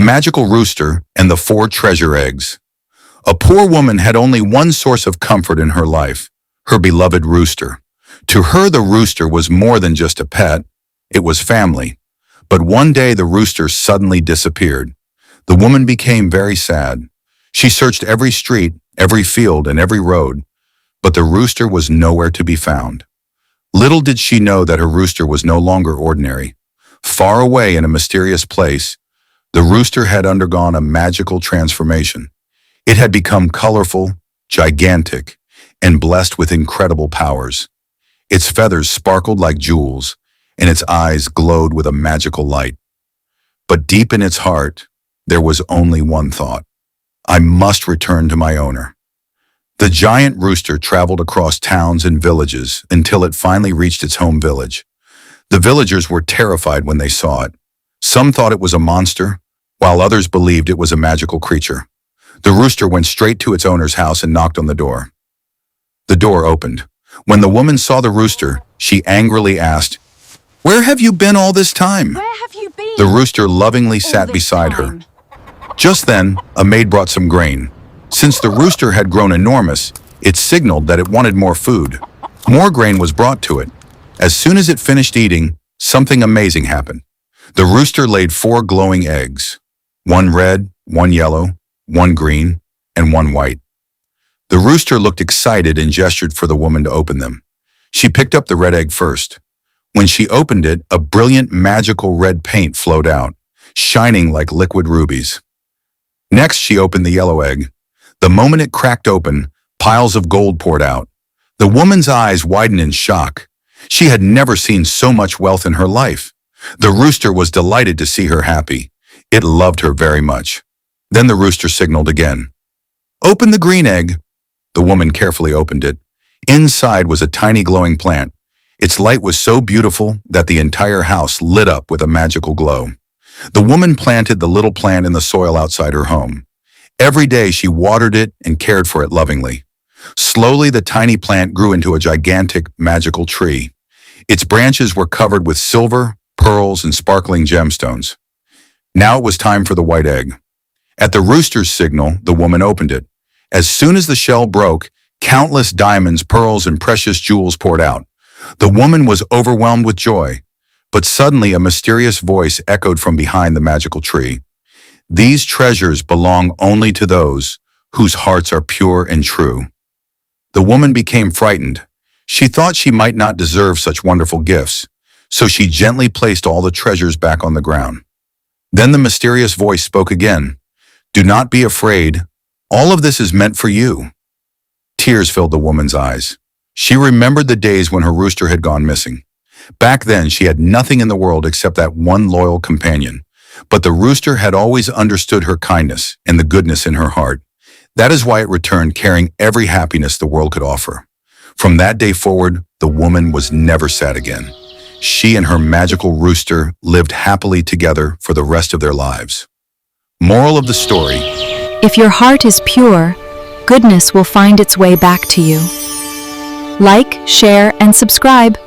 Magical Rooster and the 4 Treasure Eggs. A poor woman had only one source of comfort in her life, her beloved rooster. To her, the rooster was more than just a pet, it was family. But one day the rooster suddenly disappeared. The woman became very sad. She searched every street, every field, and every road, but the rooster was nowhere to be found. Little did she know that her rooster was no longer ordinary. Far away in a mysterious place, the rooster had undergone a magical transformation. It had become colorful, gigantic, and blessed with incredible powers. Its feathers sparkled like jewels, and its eyes glowed with a magical light. But deep in its heart, there was only one thought: I must return to my owner. The giant rooster traveled across towns and villages until it finally reached its home village. The villagers were terrified when they saw it. Some thought it was a monster, while others believed it was a magical creature. The rooster went straight to its owner's house and knocked on the door. The door opened. When the woman saw the rooster, she angrily asked, "Where have you been all this time?" Where have you been? The rooster lovingly sat beside her. Just then, a maid brought some grain. Since the rooster had grown enormous, it signaled that it wanted more food. More grain was brought to it. As soon as it finished eating, something amazing happened. The rooster laid 4 glowing eggs. 1 red, 1 yellow, 1 green, and 1 white. The rooster looked excited and gestured for the woman to open them. She picked up the red egg first. When she opened it, a brilliant magical red paint flowed out, shining like liquid rubies. Next, she opened the yellow egg. The moment it cracked open, piles of gold poured out. The woman's eyes widened in shock. She had never seen so much wealth in her life. The rooster was delighted to see her happy. It loved her very much. Then the rooster signaled again. "Open the green egg." The woman carefully opened it. Inside was a tiny glowing plant. Its light was so beautiful that the entire house lit up with a magical glow. The woman planted the little plant in the soil outside her home. Every day she watered it and cared for it lovingly. Slowly the tiny plant grew into a gigantic, magical tree. Its branches were covered with silver, pearls, and sparkling gemstones. Now it was time for the white egg. At the rooster's signal, the woman opened it. As soon as the shell broke, countless diamonds, pearls, and precious jewels poured out. The woman was overwhelmed with joy. But suddenly a mysterious voice echoed from behind the magical tree. "These treasures belong only to those whose hearts are pure and true." The woman became frightened. She thought she might not deserve such wonderful gifts, so she gently placed all the treasures back on the ground. Then the mysterious voice spoke again. "Do not be afraid. All of this is meant for you." Tears filled the woman's eyes. She remembered the days when her rooster had gone missing. Back then, she had nothing in the world except that one loyal companion. But the rooster had always understood her kindness and the goodness in her heart. That is why it returned carrying every happiness the world could offer. From that day forward, the woman was never sad again. She and her magical rooster lived happily together for the rest of their lives. Moral of the story: If your heart is pure, goodness will find its way back to you. Like, share, and subscribe.